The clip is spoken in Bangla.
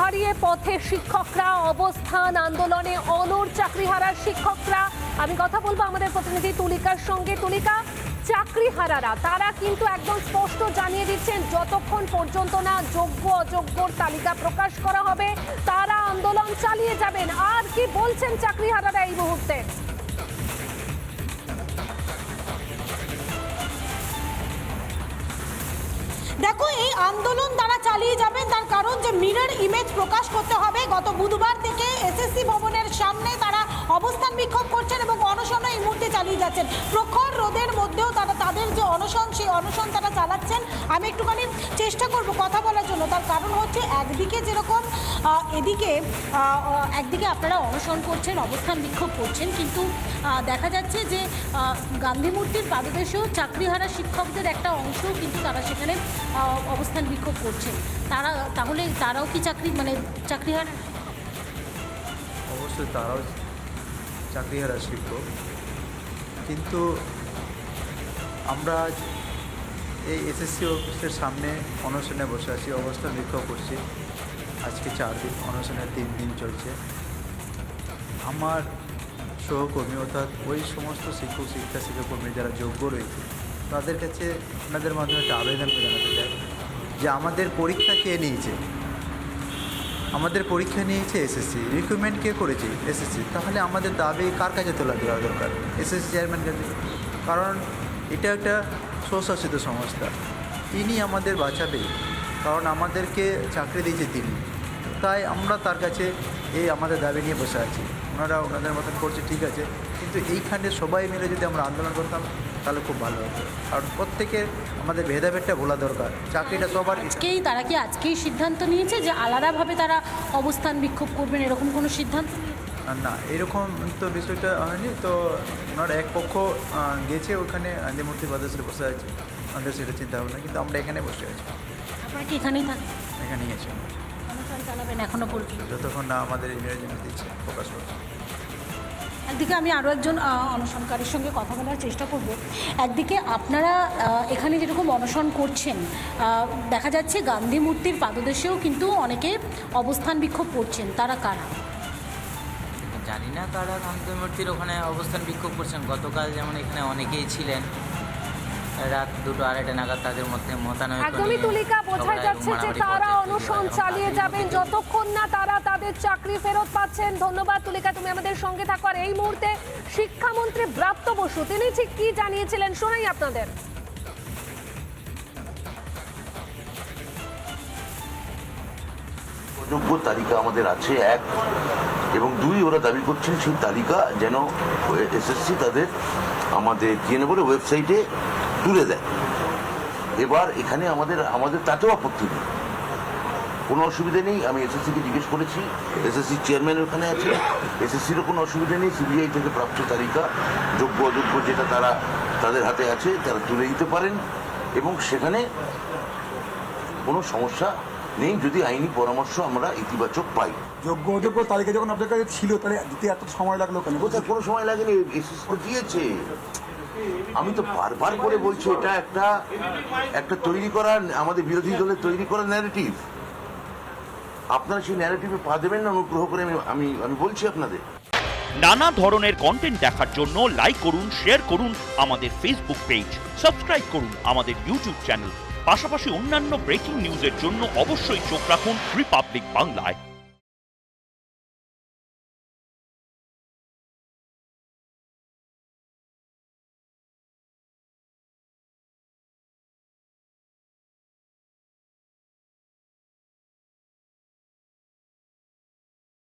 হারিয়ে পথে শিক্ষকরা, অবস্থান আন্দোলনে অনড় চাকরিহারার শিক্ষকরা। আমি কথা বলবো আমাদের প্রতিনিধি তুলিকার সঙ্গে। তুলিকা, চাকরিহারারা তারা কিন্তু একদম স্পষ্ট জানিয়ে দিচ্ছেন যতক্ষণ পর্যন্ত না যোগ্য অযোগ্যর তালিকা প্রকাশ করা হবে তারা আন্দোলন চালিয়ে যাবেন। আর কি বলছেন চাকরিহারারা এই মুহূর্তে? দেখো, এই আন্দোলন তারা চালিয়ে যাবেন তার কারণ যে মিরর ইমেজ প্রকাশ করতে হবে। গত বুধবার থেকে এসএসসি ভবনের সামনে তারা অবস্থান বিক্ষোভ করছেন এবং অনশন এই মুহূর্তে চালিয়ে যাচ্ছেন। প্রখর রোদের মধ্যেও তারা তাদের যে অনশন, সেই অনশন তারা চালাচ্ছেন। আমি একটুখানি চেষ্টা করব কথা বলার জন্য। তার কারণ হচ্ছে একদিকে যেরকম একদিকে আপনারা অনশন করছেন, অবস্থান বিক্ষোভ করছেন, কিন্তু দেখা যাচ্ছে যে গান্ধী মূর্তির পাদদেশেও চাকরিহারা শিক্ষকদের একটা অংশ কিন্তু তারা সেখানে অবস্থান বিক্ষোভ করছেন। তারাও কি চাকরিহারা? অবশ্যই তারাও চাকরিহারা শিক্ষক, কিন্তু আমরা এই এসএসসি অফিসের সামনে অনশনে বসে আছি, অবস্থান বিক্ষোভ করছি। আজকে 4 দিন, অনশনের 3 দিন চলছে। আমার সহকর্মী অর্থাৎ ওই সমস্ত শিক্ষককর্মী যারা যোগ্য রয়েছে তাদের কাছে আপনাদের মাধ্যমে একটা আবেদন জানাতে চাই যে আমাদের পরীক্ষা কে নিয়েছে? আমাদের পরীক্ষা নিয়েছে এসএসসি, রিক্রুটমেন্ট কে করেছে? এসএসসি। তাহলে আমাদের দাবি কার কাছে তোলা দেওয়া দরকার? এসএসসি চেয়ারম্যান কাছে। কারণ এটা একটা স্বশাসিত সংস্থা, তিনি আমাদের বাঁচাবে, কারণ আমাদেরকে চাকরি দিয়েছে তিনি। তাই আমরা তার কাছে আমাদের দাবি নিয়ে বসে আছি। ওনারা ওনাদের মতন করছে, ঠিক আছে, কিন্তু এইখানে সবাই মিলে যদি আমরা আন্দোলন করতাম তাহলে খুব ভালো হতো। কারণ প্রত্যেকের আমাদের ভেদাভেদটা বলা দরকার, চাকরিটা সবার। তারা কি আজকেই সিদ্ধান্ত নিয়েছে যে আলাদাভাবে তারা অবস্থান বিক্ষোভ করবেন, এরকম কোনো সিদ্ধান্ত? না, এরকম তো বিষয়টা হয়নি। তো ওনারা এক পক্ষ গেছে ওখানে, গান্ধী মূর্তি পাদদেশে বসে আছে, আমাদের সেটা চিন্তা ভাবনা, কিন্তু আমরা এখানে বসে আছি। আপনারা কি এখানেই থাকেন? এখানেই আছি, অনশন চালাবেন এখনো পর্যন্ত যতক্ষণ না আমাদের ইংরেজি দিচ্ছে প্রকাশ করছে। একদিকে আমি আরও একজন অনশনকারীর সঙ্গে কথা বলার চেষ্টা করব। একদিকে আপনারা এখানে যেরকম অনশন করছেন, দেখা যাচ্ছে গান্ধী মূর্তির পাদদেশেও কিন্তু অনেকে অবস্থান বিক্ষোভ করছেন, তারা কারা? জানি না কারা গান্ধী মূর্তির ওখানে অবস্থান বিক্ষোভ করছেন। গতকাল যেমন এখানে অনেকেই ছিলেন, রাত 2-2:30 নাগাদ তাদের মধ্যে মতানৈক্য নিয়ে একদমই তুলিকা, বোঝা যাচ্ছে যে তারা অনশন চালিয়ে যাবেন যতক্ষণ না তারা তাদের চাকরি ফেরত পাচ্ছেন। ধন্যবাদ তুলিকা, তুমি আমাদের সঙ্গে থাকো। আর এই মুহূর্তে শিক্ষামন্ত্রী ব্রাত্য বসু তিনি ঠিক কি জানিয়েছিলেন শোনাই আপনাদের। যোগ্য তালিকা আমাদের আছে 1 এবং 2 ওরা দাবি করছেন সেই তালিকা যেন এসএসসি তাদের আমাদের ওয়েবসাইটে তুলে দেয়। এবার এখানে আমাদের তাতেও আপত্তি নেই, কোনো অসুবিধা নেই। আমি এসএসসিকে জিজ্ঞেস করেছি, এসএসসি চেয়ারম্যান ওখানে আছে, এসএসসিরও কোনো অসুবিধা নেই। সিবিআই থেকে প্রাপ্ত তালিকা যোগ্য অযোগ্য যেটা তাদের হাতে আছে তারা তুলে দিতে পারেন এবং সেখানে কোনো সমস্যা নেই যদি আইনি পরামর্শ আমরা ইতিবাচক পাই। যোগ্য অযোগ্য তালিকা যখন আপনার কাছে ছিল তাহলে দিতে এত সময় লাগলো কেন? কোথায় কোনো সময় লাগেনি, এসএসসি দিয়েছে। আমি তো বারবার করে বলছি এটা একটা তৈরি করা, আমাদের বিরোধী দলের তৈরি করা ন্যারেটিভ। আপনারা সেই ন্যারেটিভে পা দেবেন না, অনুগ্রহ করে আমি বলছি আপনাদের। নানা ধরনের কন্টেন্ট দেখার জন্য লাইক করুন, শেয়ার করুন আমাদের ফেসবুক পেজ, সাবস্ক্রাইব করুন আমাদের ইউটিউব চ্যানেল। পাশাপাশি অন্যান্য ব্রেকিং নিউজের জন্য অবশ্যই চোখ রাখুন রিপাবলিক বাংলায়।